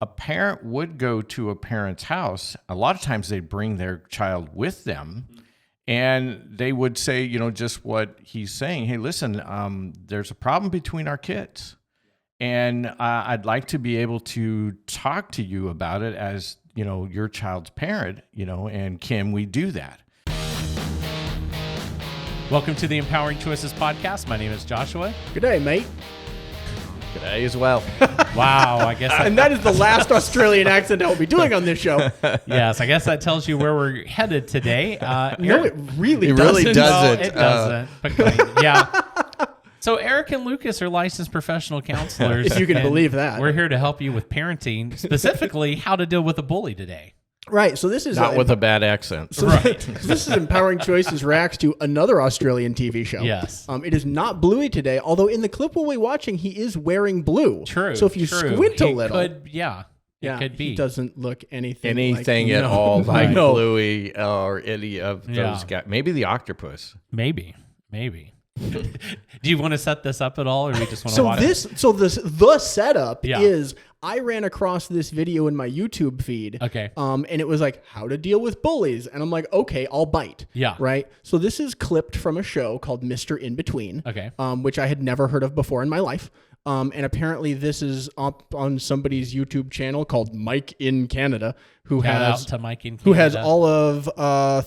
a parent would go to a parent's house. A lot of times they'd bring their child with them, and they would say, just what he's saying. Hey, listen, there's a problem between our kids, and I'd like to be able to talk to you about it as, your child's parent, and can we do that? Welcome to the Empowering Choices podcast. My name is Joshua. Good day, mate. Good day as well. Wow, I guess. And that is the last Australian accent I'll be doing on this show. Yes, I guess that tells you where we're headed today. No, it really doesn't. really doesn't. No, it doesn't. But, yeah. So Erik and Lucas are licensed professional counselors. If you can and believe that. We're here to help you with parenting, specifically how to deal with a bully today. Right, so this is... Not with a bad accent. So this is Empowering Choices reacts to another Australian TV show. Yes. It is not Bluey today, although in the clip we'll be watching, he is wearing blue. True. So if you squint a little... It could be. He doesn't look anything At like, all like No. Bluey or any of those guys. Maybe the octopus. Maybe. Do you want to set this up at all, or we just want to watch it? The setup Yeah. is I ran across this video in my YouTube feed. Okay. And it was like how to deal with bullies, and I'm like, okay, I'll bite. Yeah. Right. So this is clipped from a show called Mr. In Between. Okay. Which I had never heard of before in my life. And apparently this is up on somebody's YouTube channel called Mike in Canada, who Shout has out to Mike in Canada. who has all of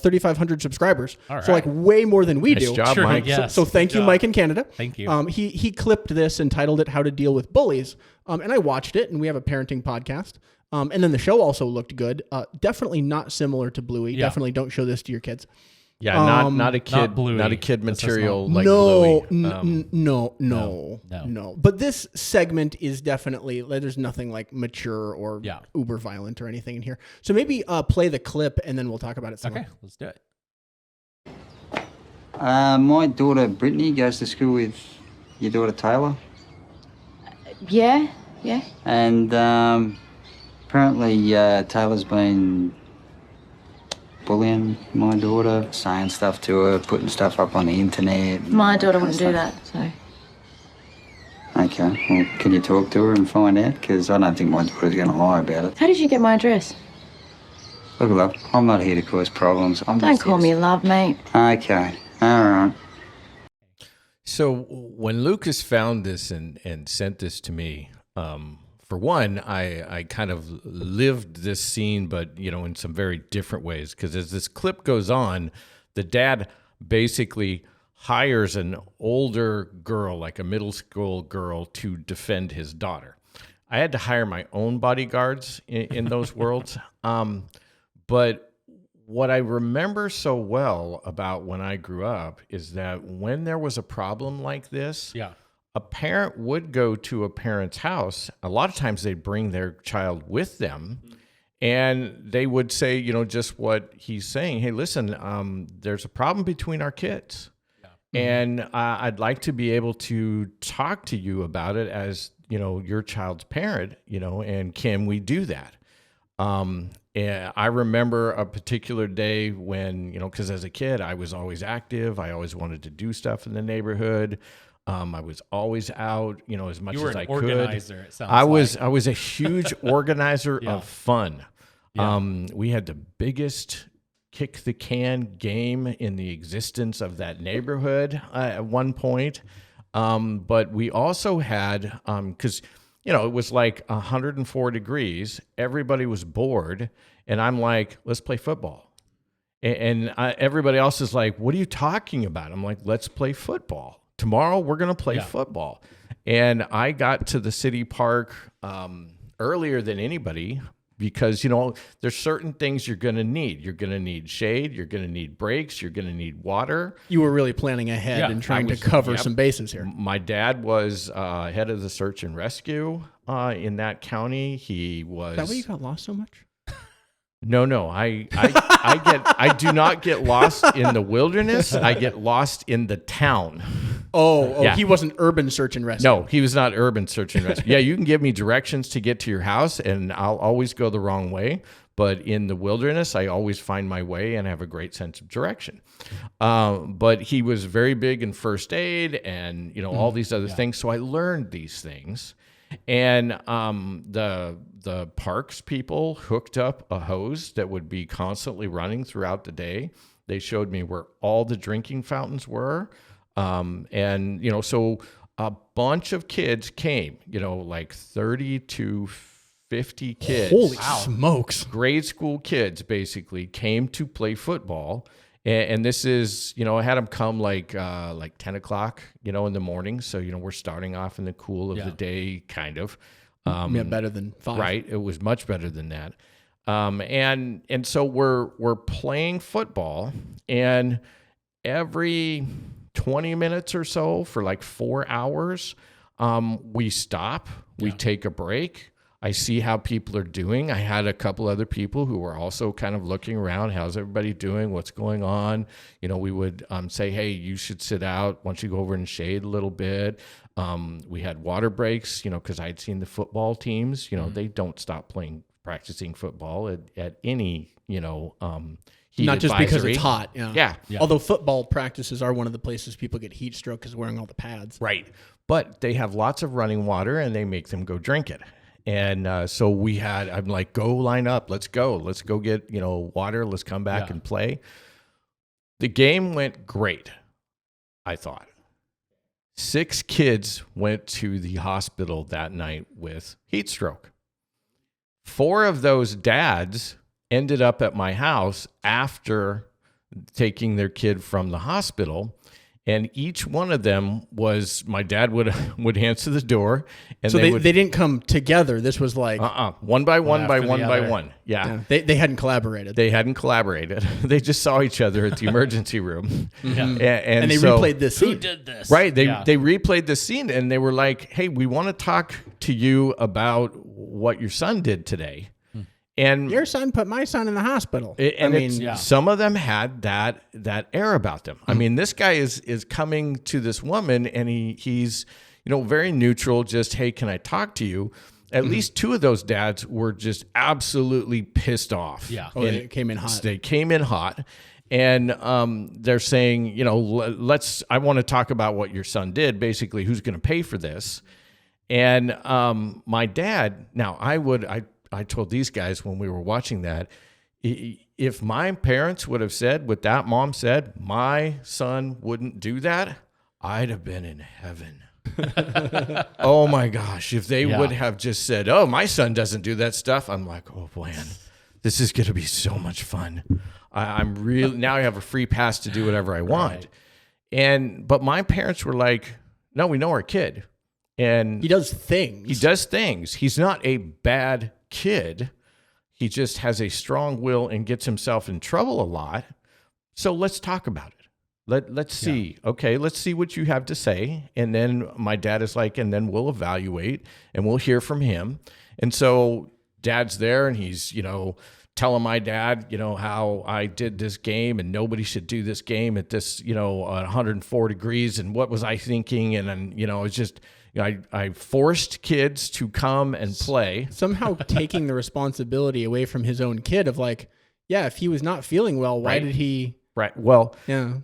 3,500 subscribers. All So like right. way more than we Nice do. job, Sure, Mike. yes. So thank Good you, job. Mike in Canada. Thank you. He clipped this and titled it "How to Deal with Bullies," and I watched it. And we have a parenting podcast. And then the show also looked good. Definitely not similar to Bluey. Yeah. Definitely don't show this to your kids. Yeah, not a kid, Bluey. not a kid That's a material small- like No, Bluey. no. But this segment is definitely there's nothing like mature or Yeah. uber violent or anything in here. So maybe play the clip and then we'll talk about it some Okay, more. let's do it. My daughter Brittany goes to school with your daughter Taylor, Yeah. and apparently Taylor's been bullying my daughter, saying stuff to her, putting stuff up on the internet. My daughter wouldn't do that, so. Okay, well, can you talk to her and find out? Because I don't think my daughter's going to lie about it. How did you get my address? Look, love, I'm not here to cause problems. I'm Don't just call here me love, mate. Okay, all right. So when Lucas found this and sent this to me, for one, I kind of lived this scene, but in some very different ways. Because as this clip goes on, the dad basically hires an older girl, like a middle school girl, to defend his daughter. I had to hire my own bodyguards in those worlds. But what I remember so well about when I grew up is that when there was a problem like this, a parent would go to a parent's house. A lot of times they'd bring their child with them, and they would say, just what he's saying. Hey, listen, there's a problem between our kids, and I'd like to be able to talk to you about it as, your child's parent, and can we do that? And I remember a particular day when, because as a kid, I was always active. I always wanted to do stuff in the neighborhood. I was always out, as much as I could. You were an organizer, it sounds I was a huge organizer of fun. Yeah. We had the biggest kick the can game in the existence of that neighborhood at one point. But we also had, because, it was like 104 degrees. Everybody was bored. And I'm like, let's play football. And everybody else is like, what are you talking about? I'm like, let's play football. Tomorrow we're going to play football. And I got to the city park earlier than anybody because, there's certain things you're going to need. You're going to need shade. You're going to need breaks. You're going to need water. You were really planning ahead and trying to cover some bases here. My dad was head of the search and rescue in that county. He was. Is that why you got lost so much? No. I do not get lost in the wilderness. I get lost in the town. Yeah. He wasn't urban search and rescue. No, he was not urban search and rescue. Yeah, you can give me directions to get to your house, and I'll always go the wrong way. But in the wilderness, I always find my way and have a great sense of direction. But he was very big in first aid and all these other things. So I learned these things. And the parks people hooked up a hose that would be constantly running throughout the day. They showed me where all the drinking fountains were. And, so a bunch of kids came, like 30 to 50 kids. Holy smokes. Grade school kids basically came to play football. And this is, I had them come like 10 o'clock, in the morning. So, we're starting off in the cool of the day, kind of. Better than 5. Right. It was much better than that. And so we're playing football, and every 20 minutes or so for like 4 hours, we stop, we take a break. I see how people are doing. I had a couple other people who were also kind of looking around. How's everybody doing? What's going on? We would say, hey, you should sit out. Why don't you go over and shade a little bit? We had water breaks, because I'd seen the football teams. They don't stop practicing football at any, heat Not just because advisory. it's hot. Yeah. Although football practices are one of the places people get heat stroke because wearing all the pads. Right. But they have lots of running water, and they make them go drink it. And so I'm like, go line up. Let's go get, water. Let's come back and play. The game went great, I thought. 6 kids went to the hospital that night with heat stroke. 4 of those dads ended up at my house after taking their kid from the hospital. And each one of them was, my dad would answer the door. And so they didn't come together. This was like... One by one by after one the by other. one. Yeah. They hadn't collaborated. They hadn't collaborated. They just saw each other at the emergency room. And they so, replayed this Who scene. did this? Right. They replayed the scene, and they were like, hey, we want to talk to you about what your son did today. And Your son put my son in the hospital. some of them had that air about them. I mean, this guy is coming to this woman, and he's very neutral. Just, hey, can I talk to you? At least 2 of those dads were just absolutely pissed off. Yeah. They came in hot. They came in hot, and they're saying, I want to talk about what your son did. Basically, who's going to pay for this? And my dad. Now, I told these guys when we were watching that, if my parents would have said what that mom said, my son wouldn't do that, I'd have been in heaven. Oh my gosh. If they would have just said, oh, my son doesn't do that stuff, I'm like, oh man, this is going to be so much fun. I'm really, now I have a free pass to do whatever I want. Right. But my parents were like, no, we know our kid. And he does things. He's not a bad kid. He just has a strong will and gets himself in trouble a lot. So let's talk about it. Let's see. Okay, let's see what you have to say. And then my dad is like, and then we'll evaluate and we'll hear from him. And so dad's there, and he's, telling my dad, how I did this game and nobody should do this game at this, 104 degrees. And what was I thinking? And then, it's just, I forced kids to come and play. Somehow taking the responsibility away from his own kid of like, if he was not feeling well, why did he? Right. Well, Yeah.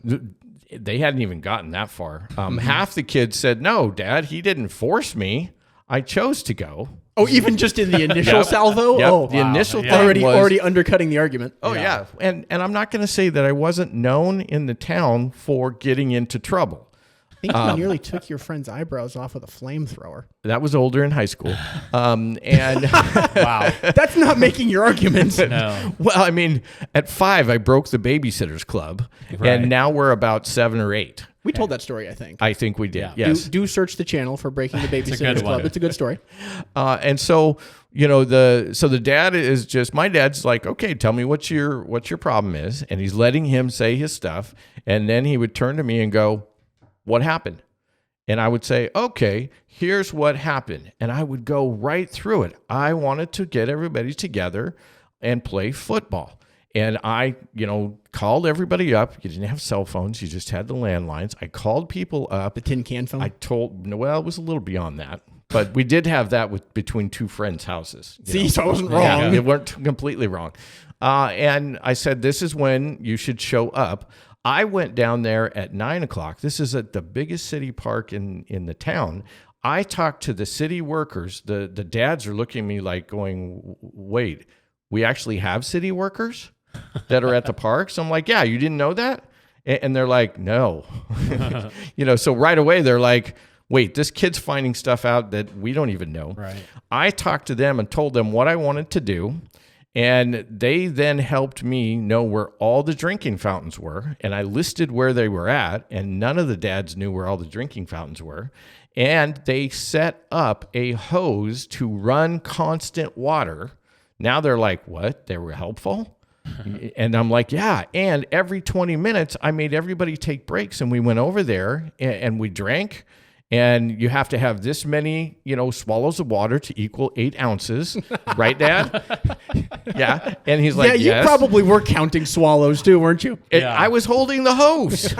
They hadn't even gotten that far. Half the kids said, no, Dad, he didn't force me. I chose to go. Oh, even just in the initial salvo? Yep. Oh, The initial thing already undercutting the argument. Oh, yeah. And I'm not going to say that I wasn't known in the town for getting into trouble. I think you nearly took your friend's eyebrows off with a flamethrower. That was older in high school. And Wow. That's not making your arguments. No. well, I mean, at 5, I broke the Babysitters Club, Right. and now we're about 7 or 8. We told that story, I think. I think we did. Yeah. Yes. Do search the channel for Breaking the good Babysitter's Club. one. It's a good story. And so, the dad is just, my dad's like, okay, tell me what your problem is. And he's letting him say his stuff. And then he would turn to me and go, what happened? And I would say, okay, here's what happened. And I would go right through it. I wanted to get everybody together and play football. And I, called everybody up. You didn't have cell phones. You just had the landlines. I called people up. The tin can phone. It was a little beyond that. But we did have that between 2 friends' houses. So I wasn't wrong. Yeah, you weren't completely wrong. And I said, this is when you should show up. I went down there at 9 o'clock. This is at the biggest city park in the town. I talked to the city workers. The dads are looking at me like going, wait, we actually have city workers that are at the parks? I'm like, yeah, you didn't know that? And they're like, no. So right away they're like, wait, this kid's finding stuff out that we don't even know. Right. I talked to them and told them what I wanted to do. And they then helped me know where all the drinking fountains were. And I listed where they were at. And none of the dads knew where all the drinking fountains were. And they set up a hose to run constant water. Now they're like, what? They were helpful? And I'm like, yeah. And every 20 minutes, I made everybody take breaks. And we went over there and we drank. And you have to have this many, swallows of water to equal 8 ounces. Right, Dad? Yeah. And he's like, yeah, you yes. probably were counting swallows too, weren't you? And I was holding the hose.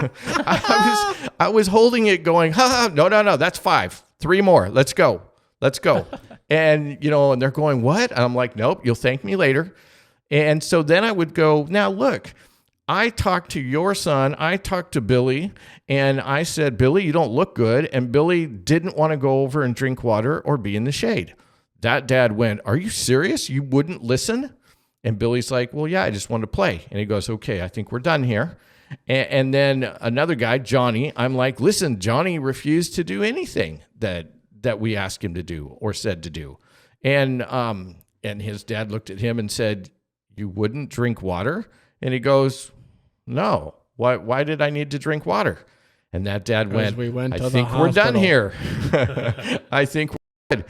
I was holding it going, no, that's 5. 3 more. Let's go. And, and they're going, what? And I'm like, nope, you'll thank me later. And so then I would go, now look, I talked to your son, I talked to Billy, and I said, Billy, you don't look good. And Billy didn't want to go over and drink water or be in the shade. That dad went, are you serious? You wouldn't listen? And Billy's like, well, yeah, I just wanted to play. And he goes, okay, I think we're done here. And then another guy, Johnny, I'm like, listen, Johnny refused to do anything that we asked him to do or said to do. And his dad looked at him and said, you wouldn't drink water? And he goes, no. Why did I need to drink water? And that dad went, I think we're done here. I think we're good.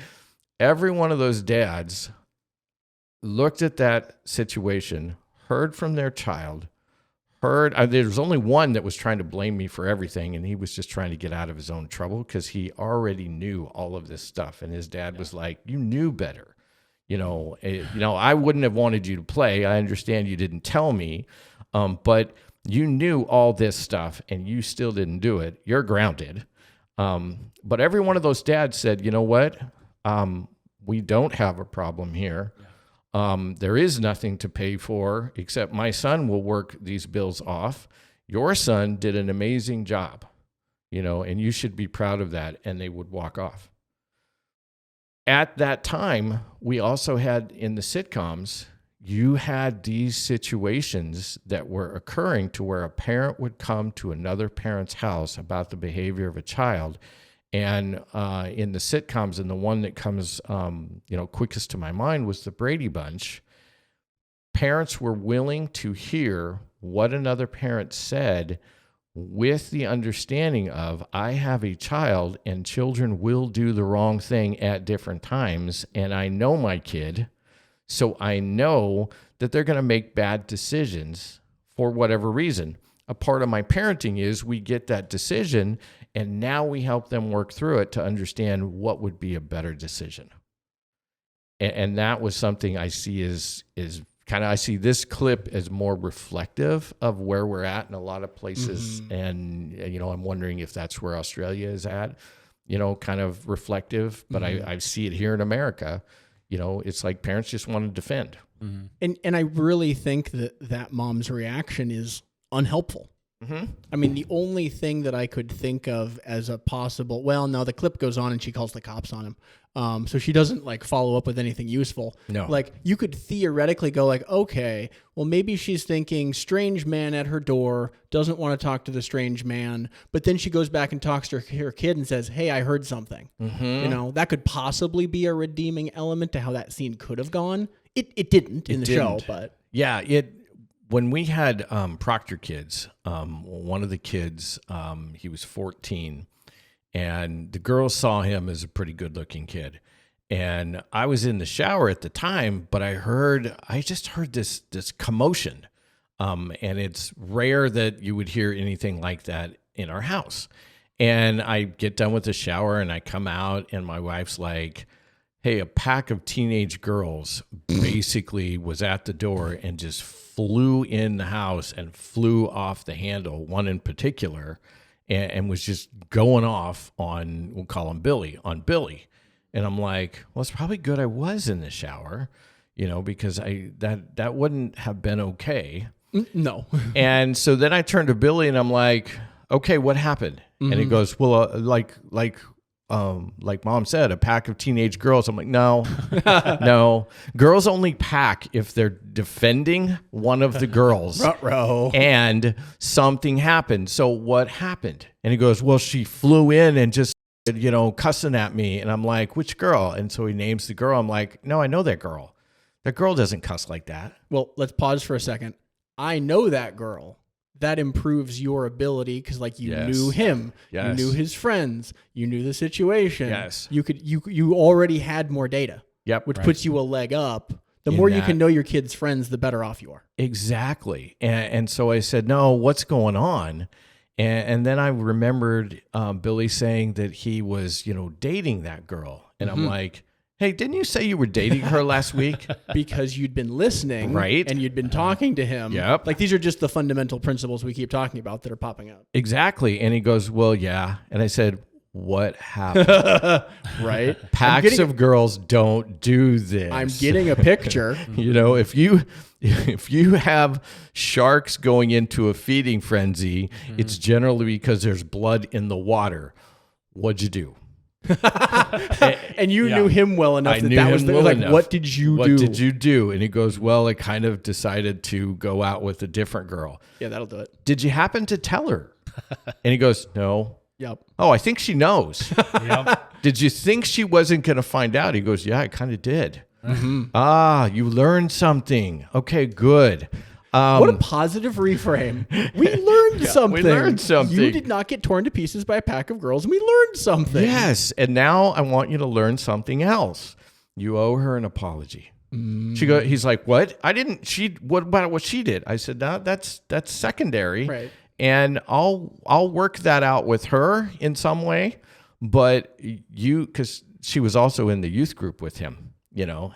Every one of those dads looked at that situation, heard from their child, there was only one that was trying to blame me for everything, and he was just trying to get out of his own trouble because he already knew all of this stuff. And his dad was like, you knew better. I wouldn't have wanted you to play. I understand you didn't tell me, but you knew all this stuff and you still didn't do it. You're grounded. But every one of those dads said, you know what? We don't have a problem here. There is nothing to pay for except my son will work these bills off. Your son did an amazing job, and you should be proud of that. And they would walk off. At that time, we also had in the sitcoms, you had these situations that were occurring to where a parent would come to another parent's house about the behavior of a child. And in the sitcoms, and the one that comes quickest to my mind was the Brady Bunch, parents were willing to hear what another parent said with the understanding of, I have a child and children will do the wrong thing at different times. And I know my kid, so I know that they're going to make bad decisions for whatever reason. A part of my parenting is we get that decision and now we help them work through it to understand what would be a better decision. And that was something I see is I see this clip as more reflective of where we're at in a lot of places. Mm-hmm. And, I'm wondering if that's where Australia is at, kind of reflective. But mm-hmm. I see it here in America. It's like parents just want to defend. Mm-hmm. And I really think that mom's reaction is unhelpful. Mm-hmm. I mean, the only thing that I could think of as a possible, the clip goes on and she calls the cops on him. So she doesn't follow up with anything useful. No. You could theoretically go okay, well, maybe she's thinking strange man at her door, doesn't want to talk to the strange man. But then she goes back and talks to her kid and says, hey, I heard something. Mm-hmm. That could possibly be a redeeming element to how that scene could have gone. It didn't in the show, but yeah, when we had Proctor kids, one of the kids, he was 14, and the girls saw him as a pretty good-looking kid. And I was in the shower at the time, but I just heard this commotion, and it's rare that you would hear anything like that in our house. And I get done with the shower, and I come out, and my wife's like, hey, a pack of teenage girls basically was at the door and just flew in the house and flew off the handle, one in particular, and was just going off on, we'll call him Billy. And I'm like, well, it's probably good I was in the shower, because that wouldn't have been okay. No. And so then I turned to Billy and I'm like, okay, what happened? Mm-hmm. And he goes, well, like Mom said, a pack of teenage girls. I'm like, no, no. Girls only pack if they're defending one of the girls Ruh-roh. and something happened. So what happened? And he goes, well, she flew in and just, cussing at me. And I'm like, which girl? And so he names the girl. I'm like, no, I know that girl. That girl doesn't cuss like that. Well, let's pause for a second. I know that girl. That improves your ability because, like, you Yes. knew him, Yes. you knew his friends, you knew the situation. Yes. You already had more data. Yep. Which puts you a leg up. The In more you that. can know your kid's friends, the better off you are. Exactly. And so I said, no, what's going on? And then I remembered Billy saying that he was, dating that girl. And I'm like, hey, didn't you say you were dating her last week? Because you'd been listening, Right. And you'd been talking to him. Yep. Like, these are just the fundamental principles we keep talking about that are popping up. Exactly. And he goes, well, yeah. And I said, what happened? Right? Packs of girls don't do this. I'm getting a picture. If you have sharks going into a feeding frenzy, it's generally because there's blood in the water. What'd you do? And you knew him well enough that was like, what did you do? What did you do? And he goes, well, I kind of decided to go out with a different girl. Yeah, that'll do it. Did you happen to tell her? And he goes, no. Yep. Oh, I think she knows. Yep. Did you think she wasn't going to find out? He goes, yeah, I kind of did. Ah, you learned something. Okay, good. What a positive reframe. We learned something. we learned something. You did not get torn to pieces by a pack of girls, and we learned something. Yes, and now I want you to learn something else. You owe her an apology. He's like, what? I didn't. What about what she did? I said, no, that's secondary. Right. And I'll work that out with her in some way. But because she was also in the youth group with him,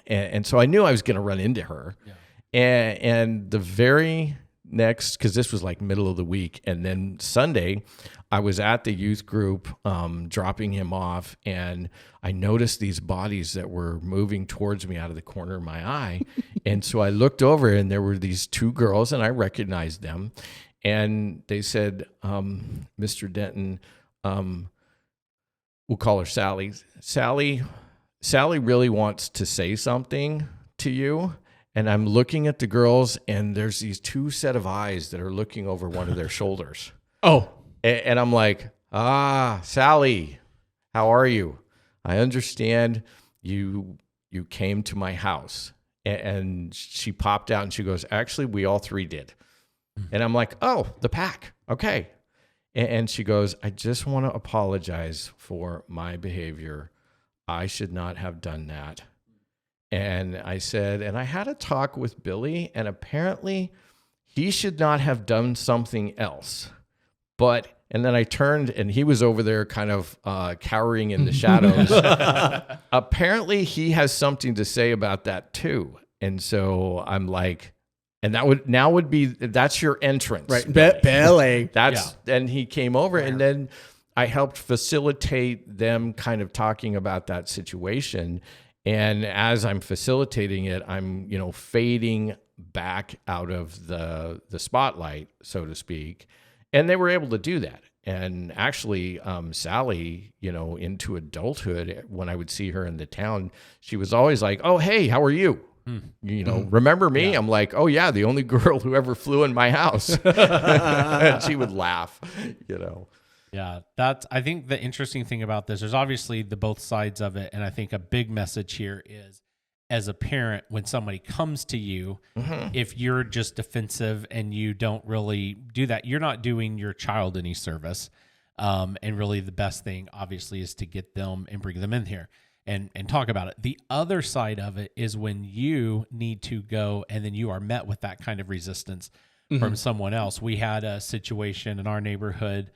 and so I knew I was going to run into her. Yeah. And the very next, because this was like middle of the week, and then Sunday, I was at the youth group dropping him off, and I noticed these bodies that were moving towards me out of the corner of my eye. And so I looked over, and there were these two girls, and I recognized them. And they said, Mr. Denton, we'll call her Sally. Sally really wants to say something to you. And I'm looking at the girls, and there's these two set of eyes that are looking over one of their shoulders. Oh. And I'm like, Sally, how are you? I understand you came to my house. And she popped out, and she goes, actually, we all three did. And I'm like, oh, the pack. Okay. And she goes, I just want to apologize for my behavior. I should not have done that. And I said, and I had a talk with Billy, and apparently he should not have done something else. And then I turned, and he was over there kind of cowering in the shadows. Apparently he has something to say about that too. And so I'm like, and that's your entrance. Right. Billy. And he came over, and then I helped facilitate them kind of talking about that situation. And as I'm facilitating it, I'm, fading back out of the spotlight, so to speak. And they were able to do that. And actually, Sally, into adulthood, when I would see her in the town, she was always like, oh, hey, how are you? Remember me? Yeah. I'm like, oh, yeah, the only girl who ever flew in my house. And she would laugh, Yeah, I think the interesting thing about this, there's obviously the both sides of it. And I think a big message here is, as a parent, when somebody comes to you, if you're just defensive and you don't really do that, you're not doing your child any service. And really the best thing, obviously, is to get them and bring them in here and talk about it. The other side of it is when you need to go and then you are met with that kind of resistance from someone else. We had a situation in our neighborhood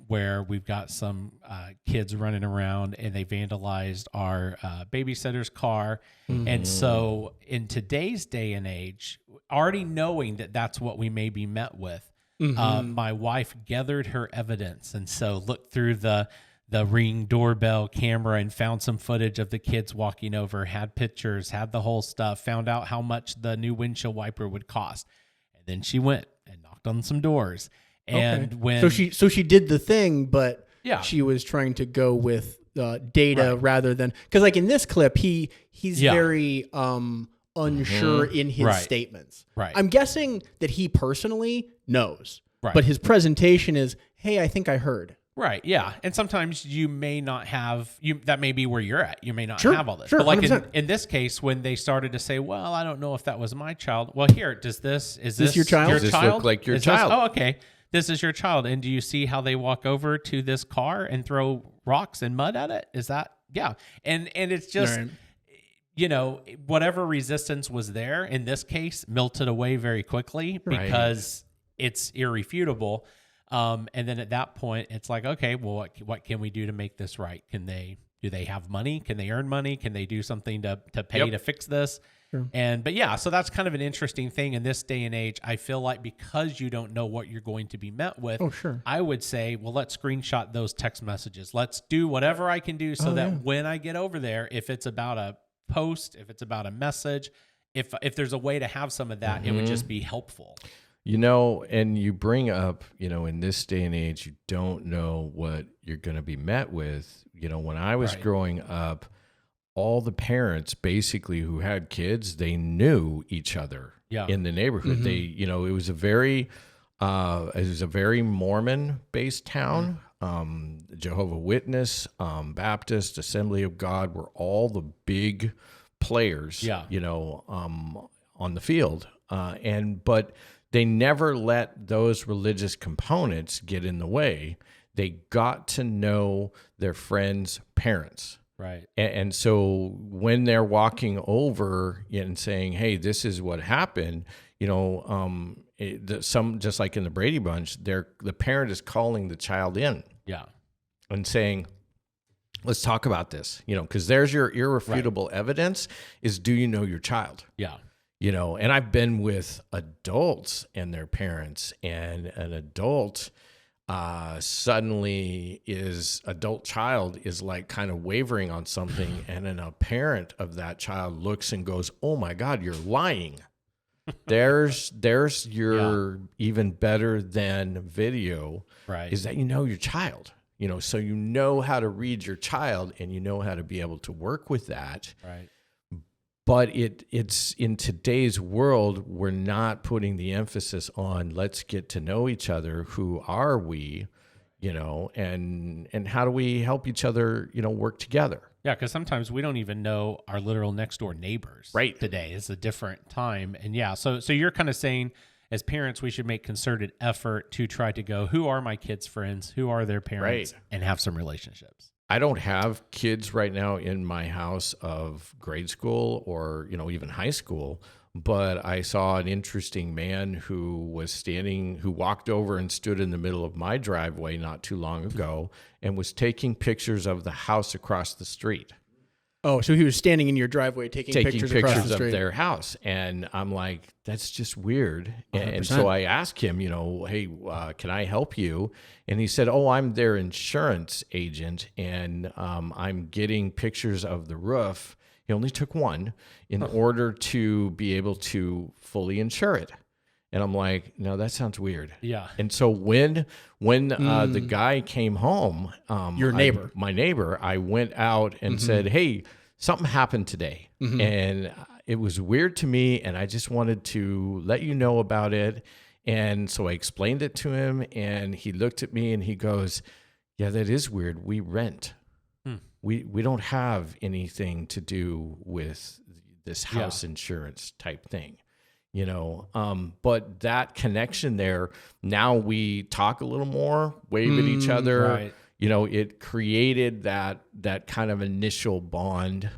where we've got some kids running around, and they vandalized our babysitter's car. And so in today's day and age, already knowing that that's what we may be met with, my wife gathered her evidence. And so looked through the Ring doorbell camera and found some footage of the kids walking over, had pictures, had the whole stuff, found out how much the new windshield wiper would cost. And then she went and knocked on some doors. And when so she did the thing, but Yeah. she was trying to go with data rather than, because like in this clip, he's very unsure in his statements. Right. I'm guessing that he personally knows, Right. but his presentation is, hey, I think I heard. Right. Yeah. And sometimes you may not have that may be where you're at. You may not Sure, have all this. sure, But like 100%. in this case, when they started to say, well, I don't know if that was my child. Well, here, is this your child? Your Does this child? look like your Is child? This, oh, okay. This is your child. And do you see how they walk over to this car and throw rocks and mud at it? Is that, yeah. And it's just, Right. you know, whatever resistance was there in this case melted away very quickly because it's irrefutable. And then at that point, it's like, okay, well, what can we do to make this right? Do they have money? Can they earn money? Can they do something to pay to fix this? Sure. But yeah, so that's kind of an interesting thing in this day and age. I feel like because you don't know what you're going to be met with, I would say, well, let's screenshot those text messages. Let's do whatever I can do so that when I get over there, if it's about a post, if it's about a message, if there's a way to have some of that, it would just be helpful. You know, and you bring up, you know, in this day and age, you don't know what you're going to be met with. You know, when I was growing up, all the parents basically who had kids, they knew each other in the neighborhood. They, you know, it was a very Mormon-based town. Jehovah Witness, Baptist, Assembly of God were all the big players, you know, on the field. But they never let those religious components get in the way. They got to know their friends' parents. Right. And so when they're walking over and saying, hey, this is what happened, you know, just like in the Brady Bunch, the parent is calling the child in. Yeah. And saying, let's talk about this, you know, because there's your irrefutable evidence is, do you know your child? Yeah. You know, and I've been with adults and their parents, and an adult suddenly adult child is like kind of wavering on something. And then a parent of that child looks and goes, oh my God, you're lying. There's your even better than video is that you know your child, you know, so you know how to read your child and you know how to be able to work with that. Right. But it's in today's world, we're not putting the emphasis on let's get to know each other. Who are we, you know, and how do we help each other, you know, work together? Yeah, because sometimes we don't even know our literal next door neighbors. Right. Today is a different time, and yeah, so you're kind of saying, as parents, we should make concerted effort to try to go, who are my kids' friends, who are their parents, and have some relationships. I don't have kids right now in my house of grade school or, you know, even high school, but I saw an interesting man who walked over and stood in the middle of my driveway not too long ago and was taking pictures of the house across the street. Oh, so he was standing in your driveway taking pictures across the street of their house. And I'm like, that's just weird. And so I asked him, you know, hey, can I help you? And he said, oh, I'm their insurance agent, and I'm getting pictures of the roof. He only took one in order to be able to fully insure it. And I'm like, no, that sounds weird. Yeah. And so when the guy came home, your neighbor, my neighbor, I went out and said, hey, something happened today. And it was weird to me, and I just wanted to let you know about it. And so I explained it to him, and he looked at me and he goes, yeah, that is weird. We rent. We don't have anything to do with this house insurance type thing. You know, but that connection there, now we talk a little more, wave at each other. Right. You know, it created that kind of initial bond.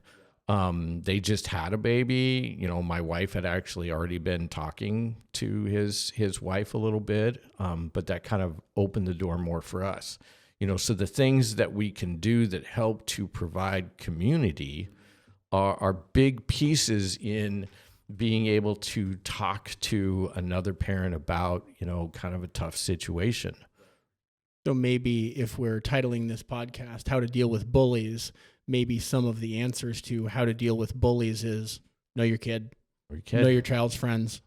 They just had a baby. You know, my wife had actually already been talking to his wife a little bit, but that kind of opened the door more for us. You know, so the things that we can do that help to provide community are big pieces in being able to talk to another parent about, you know, kind of a tough situation. So maybe if we're titling this podcast, How to Deal with Bullies, maybe some of the answers to how to deal with bullies is know your kid, know your child's friends,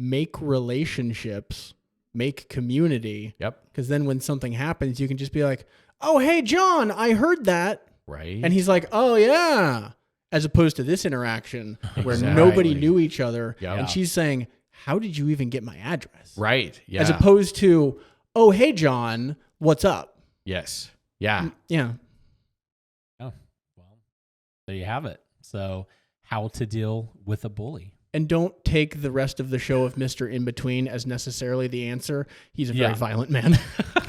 make relationships, make community. Yep. Because then when something happens, you can just be like, oh, hey, John, I heard that. Right. And he's like, oh, yeah. As opposed to this interaction where Exactly. nobody knew each other. Yeah. And she's saying, how did you even get my address? Right. Yeah. As opposed to, oh, hey, John, what's up? Yes. Yeah. Yeah. Oh, well, there you have it. So, how to deal with a bully. And don't take the rest of the show of Mr. In Between as necessarily the answer. He's a very violent man.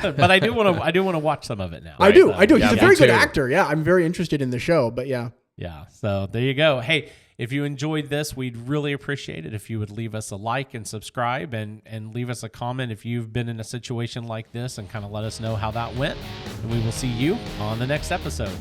But I do want to watch some of it now. I do. So, He's yeah, a me very good too. actor. Yeah, I'm very interested in the show, but yeah. Yeah. So there you go. Hey, if you enjoyed this, we'd really appreciate it if you would leave us a like and subscribe and leave us a comment if you've been in a situation like this and kind of let us know how that went. And we will see you on the next episode.